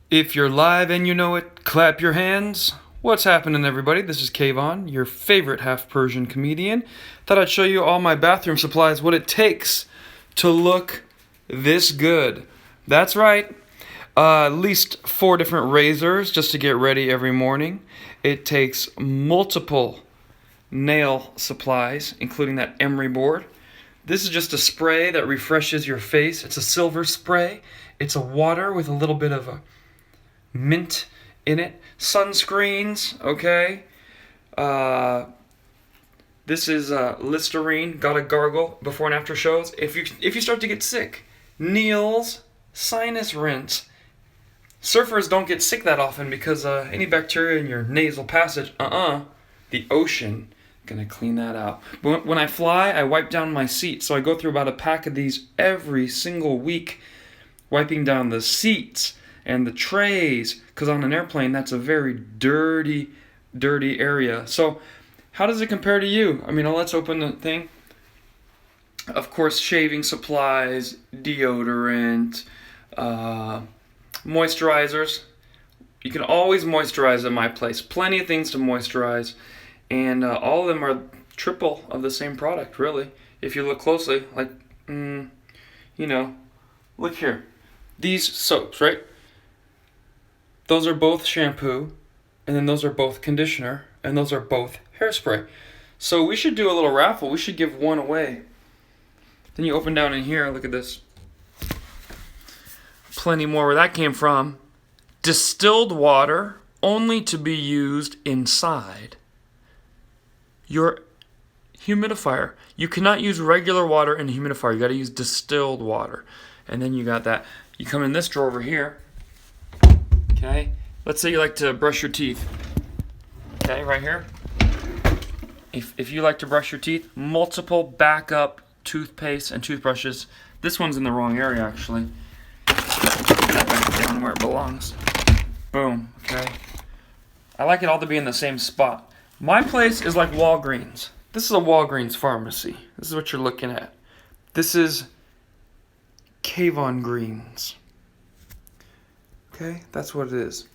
If you're live and you know it, clap your hands. What's happening, everybody? This is Kvon, your favorite half-Persian comedian. Thought I'd show you all my bathroom supplies, what it takes to look this good. That's right. At least 4 different razors just to get ready every morning. It takes multiple nail supplies, including that emery board. This is just a spray that refreshes your face. It's a silver spray. It's a water with a little bit of a mint in it. Sunscreens, okay. This is Listerine. Got to gargle before and after shows. If you start to get sick, Neil's sinus rinse. Surfers don't get sick that often because any bacteria in your nasal passage, the ocean gonna clean that out. But when I fly, I wipe down my seat. So I go through about a pack of these every single week, wiping down the seats and the trays, because on an airplane, that's a very dirty area. So how does it compare to you? I mean, let's open the thing. Of course, shaving supplies, deodorant, moisturizers. You can always moisturize at my place. Plenty of things to moisturize. And all of them are triple of the same product, really. If you look closely, like, look here. These soaps, right? Those are both shampoo, and then those are both conditioner, and those are both hairspray. So we should do a little raffle. We should give one away. Then you open down in here, look at this. Plenty more where that came from. Distilled water, only to be used inside your humidifier. You cannot use regular water in a humidifier. You got to use distilled water. And then you got that. You come in this drawer over here. Okay. Let's say you like to brush your teeth. Okay, right here. If you like to brush your teeth, multiple backup toothpaste and toothbrushes. This one's in the wrong area, actually. Put that back down where it belongs. Boom. Okay. I like it all to be in the same spot. My place is like Walgreens. This is a Walgreens pharmacy. This is what you're looking at. This is Kvon Greens. Okay, that's what it is.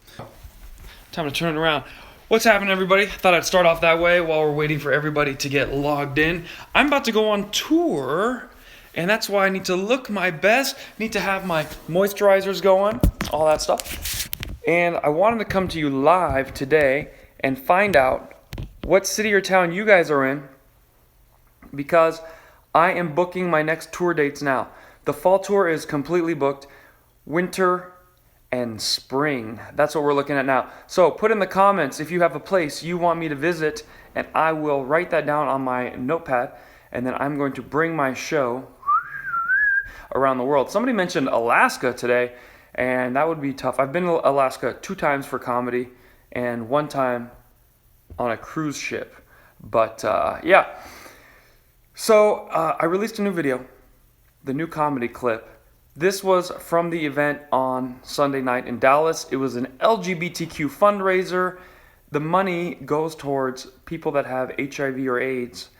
Time to turn it around. What's happening, everybody? Thought I'd start off that way while we're waiting for everybody to get logged in. I'm about to go on tour, and that's why I need to look my best. Need to have my moisturizers going, all that stuff. And I wanted to come to you live today and find out what city or town you guys are in, because I am booking my next tour dates now. The fall tour is completely booked. Winter and spring, that's what we're looking at now. So put in the comments if you have a place you want me to visit, and I will write that down on my notepad, and then I'm going to bring my show around the world. Somebody mentioned Alaska today, and that would be tough. I've been to Alaska 2 times for comedy and 1 time on a cruise ship. But yeah. So I released a new video, the new comedy clip. This was from the event on Sunday night in Dallas. It was an LGBTQ fundraiser. The money goes towards people that have HIV or AIDS.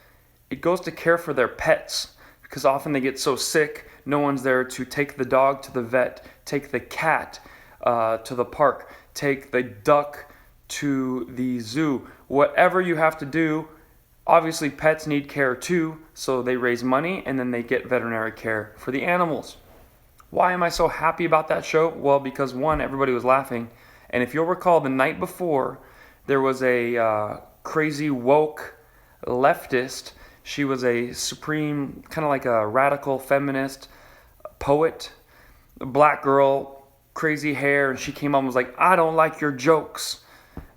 It goes to care for their pets, because often they get so sick, no one's there to take the dog to the vet, take the cat to the park, take the duck to the zoo. Whatever you have to do, obviously pets need care too, so they raise money and then they get veterinary care for the animals. Why am I so happy about that show? Well, because 1, everybody was laughing, and if you'll recall, the night before, there was a crazy woke leftist. She was a supreme, kind of like a radical feminist poet, a black girl, crazy hair, and she came on and was like, I don't like your jokes.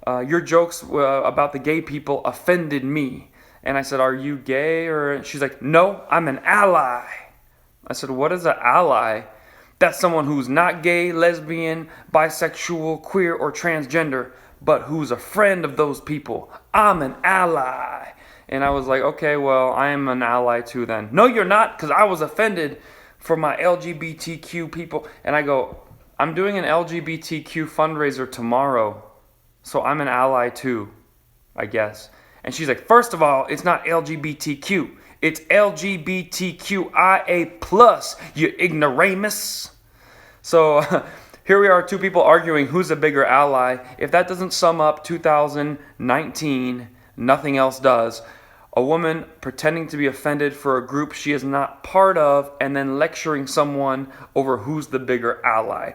Your jokes about the gay people offended me. And I said, are you gay? Or she's like, no, I'm an ally. I said, what is an ally? That's someone who's not gay, lesbian, bisexual, queer, or transgender, but who's a friend of those people. I'm an ally. And I was like, okay, well, I am an ally too then. No, you're not, because I was offended for my LGBTQ people. And I go, I'm doing an LGBTQ fundraiser tomorrow, so I'm an ally too, I guess. And she's like, first of all, it's not LGBTQ. It's LGBTQIA+, you ignoramus. So Here we are, two people arguing who's a bigger ally. If that doesn't sum up 2019, nothing else does. A woman pretending to be offended for a group she is not part of and then lecturing someone over who's the bigger ally.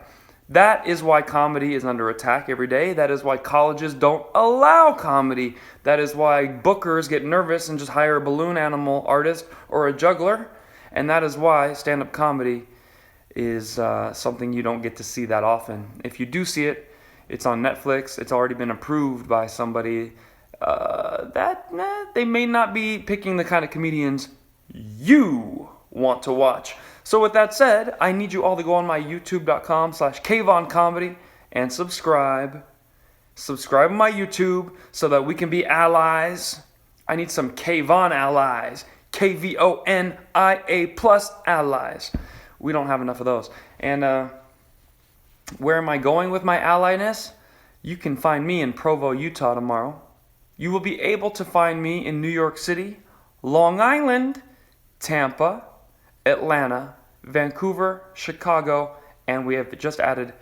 That is why comedy is under attack every day. That is why colleges don't allow comedy. That is why bookers get nervous and just hire a balloon animal artist or a juggler. And that is why stand-up comedy is something you don't get to see that often. If you do see it, it's on Netflix. It's already been approved by somebody they may not be picking the kind of comedians you want to watch. So with that said, I need you all to go on my youtube.com/Kvon comedy and subscribe. Subscribe to my YouTube so that we can be allies. I need some Kvon allies. KVONIA+ allies. We don't have enough of those. And where am I going with my alliness? You can find me in Provo, Utah tomorrow. You will be able to find me in New York City, Long Island, Tampa, Atlanta, Vancouver, Chicago, and we have just added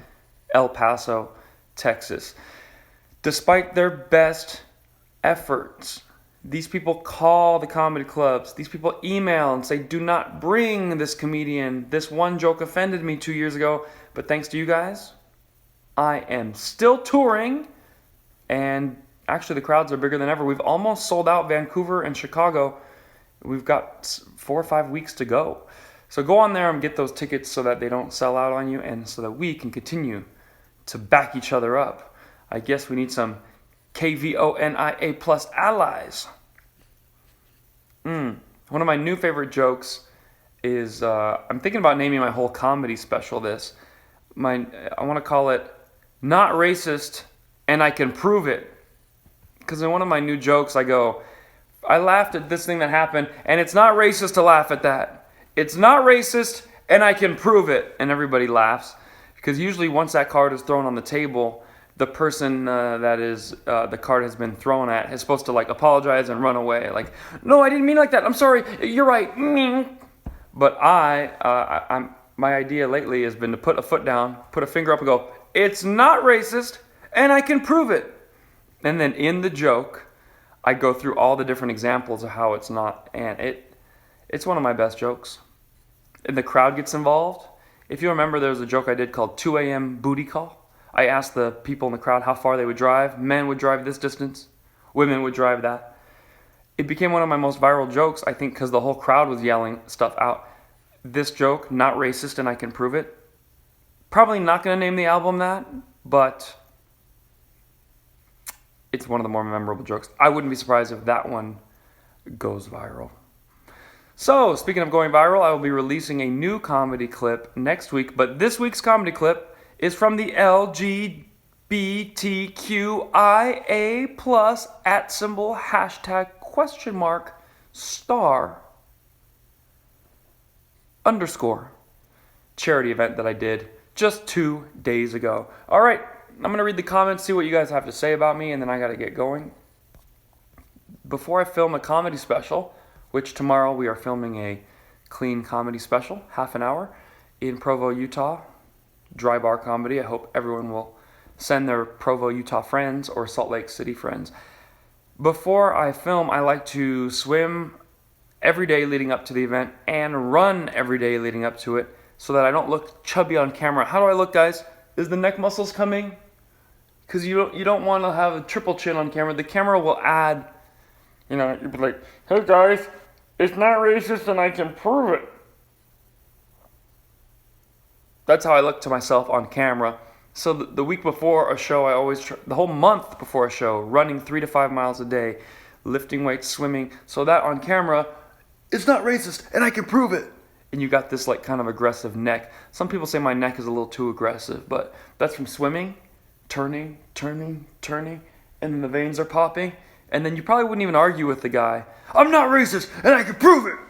El Paso, Texas. Despite their best efforts, these people call the comedy clubs. These people email and say, do not bring this comedian. This one joke offended me 2 years ago. But thanks to you guys, I am still touring. And actually, the crowds are bigger than ever. We've almost sold out Vancouver and Chicago. We've got 4 or 5 weeks to go. So go on there and get those tickets so that they don't sell out on you and so that we can continue to back each other up. I guess we need some KVONIA+ allies. One of my new favorite jokes is, I'm thinking about naming my whole comedy special this. I want to call it Not Racist and I Can Prove It. Because in one of my new jokes I go, I laughed at this thing that happened and it's not racist to laugh at that. It's not racist and I can prove it. And everybody laughs. Because usually once that card is thrown on the table, the person the card has been thrown at is supposed to like apologize and run away. Like, no, I didn't mean like that. I'm sorry. You're right. But my idea lately has been to put a foot down, put a finger up and go, it's not racist and I can prove it. And then in the joke, I go through all the different examples of how it's not. And it's one of my best jokes. And the crowd gets involved. If you remember, there was a joke I did called 2 a.m. booty call. I asked the people in the crowd how far they would drive. Men would drive this distance. Women would drive that. It became one of my most viral jokes, I think, because the whole crowd was yelling stuff out. This joke, not racist and I can prove it. Probably not going to name the album that, but it's one of the more memorable jokes. I wouldn't be surprised if that one goes viral. So, speaking of going viral, I will be releasing a new comedy clip next week, but this week's comedy clip is from the LGBTQIA+ #** charity event that I did just 2 days ago. All right, I'm going to read the comments, see what you guys have to say about me, and then I got to get going. Before I film a comedy special, which tomorrow we are filming a clean comedy special, half an hour, in Provo, Utah, dry bar comedy. I hope everyone will send their Provo, Utah friends or Salt Lake City friends. Before I film, I like to swim every day leading up to the event and run every day leading up to it so that I don't look chubby on camera. How do I look, guys? Is the neck muscles coming? Because you don't want to have a triple chin on camera. The camera will add, you'll be like, hey guys, it's not racist and I can prove it. That's how I look to myself on camera. So the week before a show, I always the whole month before a show, running 3 to 5 miles a day, lifting weights, swimming, so that on camera, it's not racist and I can prove it. And you got this like kind of aggressive neck. Some people say my neck is a little too aggressive, but that's from swimming, turning, and then the veins are popping. And then you probably wouldn't even argue with the guy. I'm not racist and I can prove it.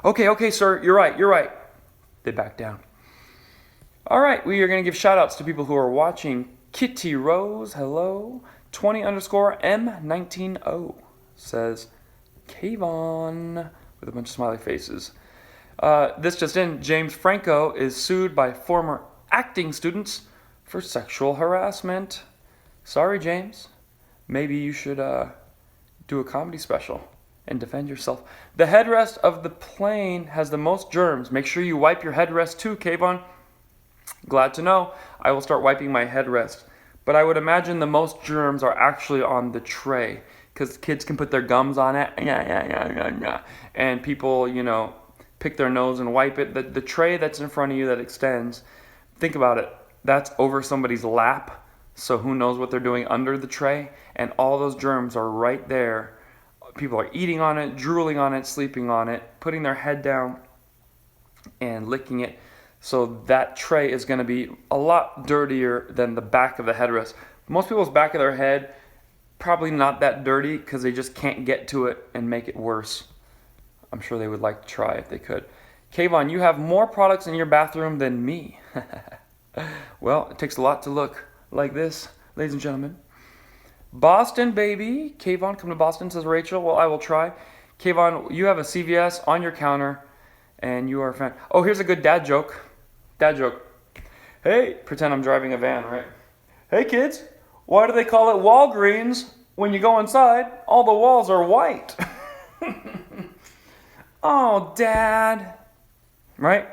Okay, sir, you're right. They back down. All right, we are going to give shout outs to people who are watching. Kitty Rose, hello. 20_M190 says, Kvon, with a bunch of smiley faces. This just in, James Franco is sued by former acting students for sexual harassment. Sorry, James. Maybe you should do a comedy special and defend yourself. The headrest of the plane has the most germs. Make sure you wipe your headrest too, Kvon. Glad to know. I will start wiping my headrest. But I would imagine the most germs are actually on the tray, because kids can put their gums on it, and people, pick their nose and wipe it. The tray that's in front of you that extends, think about it. That's over somebody's lap, so who knows what they're doing under the tray, and all those germs are right there. People are eating on it, drooling on it, sleeping on it, putting their head down and licking it. So that tray is going to be a lot dirtier than the back of the headrest. Most people's back of their head, probably not that dirty because they just can't get to it and make it worse. I'm sure they would like to try if they could. Kvon, you have more products in your bathroom than me. Well, it takes a lot to look like this, ladies and gentlemen. Boston, baby. Kvon, come to Boston, says Rachel. Well, I will try. Kvon, you have a CVS on your counter, and you are a fan. Oh, here's a good dad joke. Dad joke. Hey, pretend I'm driving a van, right? Hey, kids, why do they call it Walgreens when you go inside? All the walls are white. Oh, Dad. Right?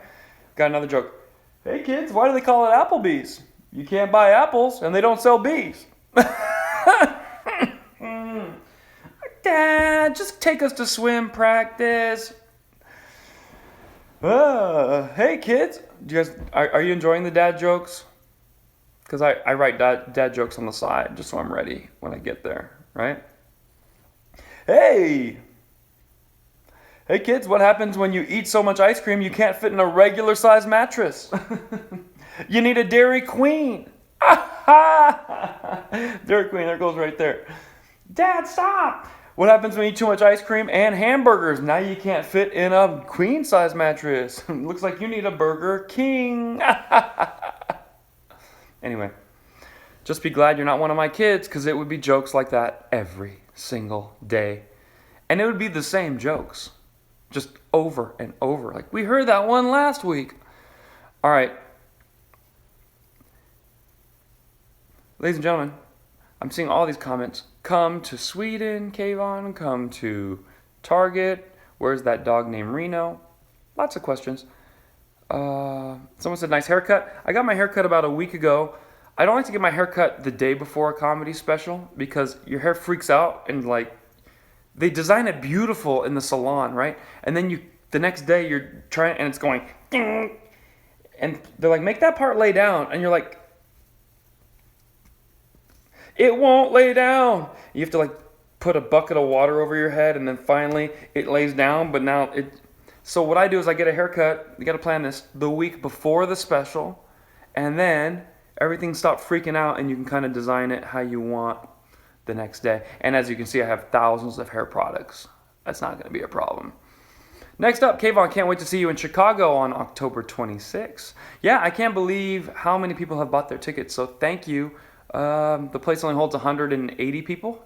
Got another joke. Hey, kids, why do they call it Applebee's? You can't buy apples, and they don't sell bees. Dad, just take us to swim practice. Hey kids, do you guys are you enjoying the dad jokes? Because I write dad jokes on the side just so I'm ready when I get there, right? Hey kids, what happens when you eat so much ice cream you can't fit in a regular size mattress? You need a Dairy Queen. Dairy Queen, there goes right there. Dad, stop! What happens when you eat too much ice cream and hamburgers? Now you can't fit in a queen size mattress. Looks like you need a Burger King. Anyway, just be glad you're not one of my kids, because it would be jokes like that every single day. And it would be the same jokes, just over and over. Like, we heard that one last week. All right. Ladies and gentlemen, I'm seeing all these comments. Come to Sweden, Kvon. Come to Target. Where's that dog named Reno? Lots of questions. Someone said, nice haircut. I got my haircut about a week ago. I don't like to get my haircut the day before a comedy special because your hair freaks out and they design it beautiful in the salon, right? And then the next day you're trying and it's going, ding, and they're like, make that part lay down. And you're like, it won't lay down. You have to put a bucket of water over your head and then finally it lays down, but now so what I do is I get a haircut, you gotta plan this, the week before the special, and then everything stops freaking out and you can kind of design it how you want the next day. And as you can see, I have thousands of hair products. That's not gonna be a problem. Next up, Kvon, can't wait to see you in Chicago on October 26th. Yeah, I can't believe how many people have bought their tickets, so thank you. The place only holds 180 people.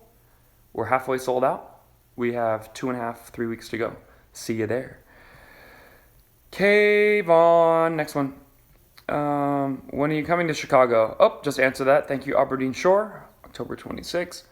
We're halfway sold out. We have 2.5, 3 weeks to go. See you there. Kvon, next one. When are you coming to Chicago? Oh, just answer that. Thank you, Aberdeen Shore, October 26th.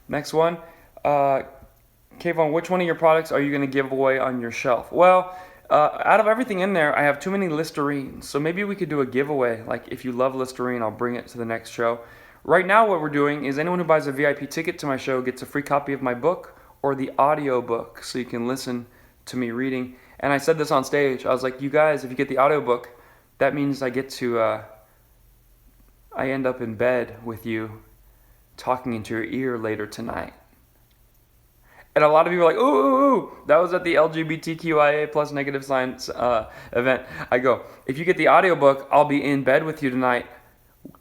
Next one. Kvon, which one of your products are you going to give away on your shelf? Well, out of everything in there, I have too many Listerines. So maybe we could do a giveaway. Like, if you love Listerine, I'll bring it to the next show. Right now, what we're doing is anyone who buys a VIP ticket to my show gets a free copy of my book or the audio book, so you can listen to me reading. And I said this on stage. I was like, you guys, if you get the audio book, that means I get to, I end up in bed with you talking into your ear later tonight. And a lot of people are like, ooh, that was at the LGBTQIA plus negative science event. I go, if you get the audiobook, I'll be in bed with you tonight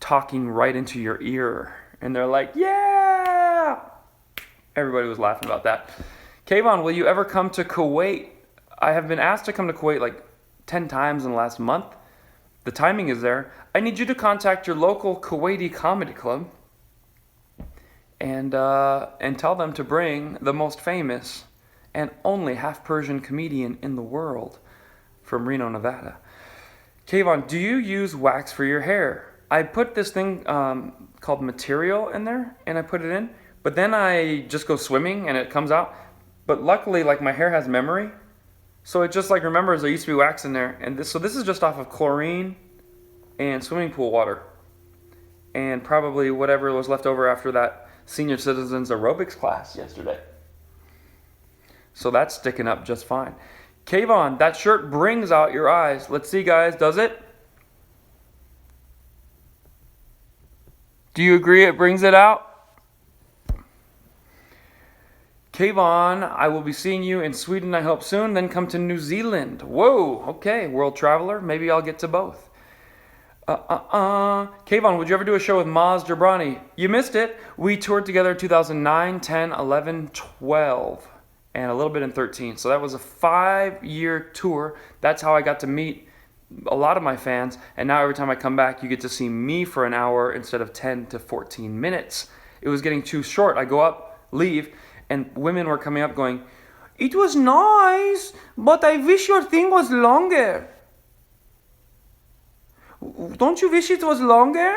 talking right into your ear. And they're like, yeah! Everybody was laughing about that. Kvon, will you ever come to Kuwait? I have been asked to come to Kuwait 10 times in the last month. The timing is there. I need you to contact your local Kuwaiti comedy club and tell them to bring the most famous and only half Persian comedian in the world from Reno, Nevada. Kvon, do you use wax for your hair? I put this thing called material in there, and I put it in, but then I just go swimming and it comes out. But luckily, like, my hair has memory, so it just like remembers there used to be wax in there. And so this is just off of chlorine and swimming pool water, and probably whatever was left over after that senior citizens aerobics class yesterday. So that's sticking up just fine. Kvon, that shirt brings out your eyes. Let's see, guys, does it? Do you agree it brings it out? Kvon, I will be seeing you in Sweden, I hope soon, then come to New Zealand. Whoa, okay, world traveler. Maybe I'll get to both. Kvon, would you ever do a show with Maz Jobrani? You missed it. We toured together in 2009, 10, 11, 12, and a little bit in 13. So that was a 5-year tour. That's how I got to meet a lot of my fans. And now every time I come back, you get to see me for an hour instead of 10 to 14 minutes. It was getting too short. I go up, leave, and women were coming up going, "It was nice, but I wish your thing was longer." Don't you wish it was longer?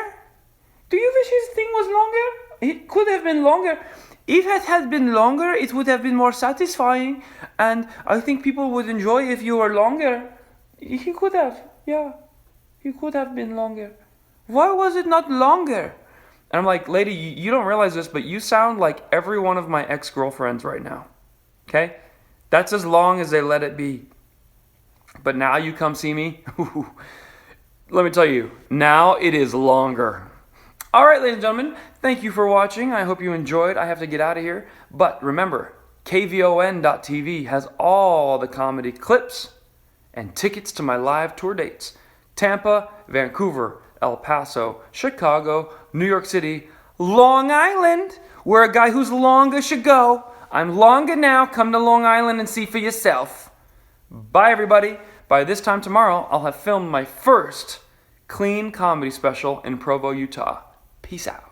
Do you wish his thing was longer? It could have been longer. If it had been longer, it would have been more satisfying, and I think people would enjoy if you were longer. He could have, yeah. He could have been longer. Why was it not longer? And I'm like, lady, you don't realize this, but you sound like every one of my ex-girlfriends right now. Okay? That's as long as they let it be. But now you come see me. Let me tell you, now it is longer. All right, ladies and gentlemen, thank you for watching. I hope you enjoyed. I have to get out of here. But remember, kvon.tv has all the comedy clips and tickets to my live tour dates. Tampa, Vancouver, El Paso, Chicago, New York City, Long Island, where a guy who's longer should go. I'm longer now. Come to Long Island and see for yourself. Bye, everybody. By this time tomorrow, I'll have filmed my first clean comedy special in Provo, Utah. Peace out.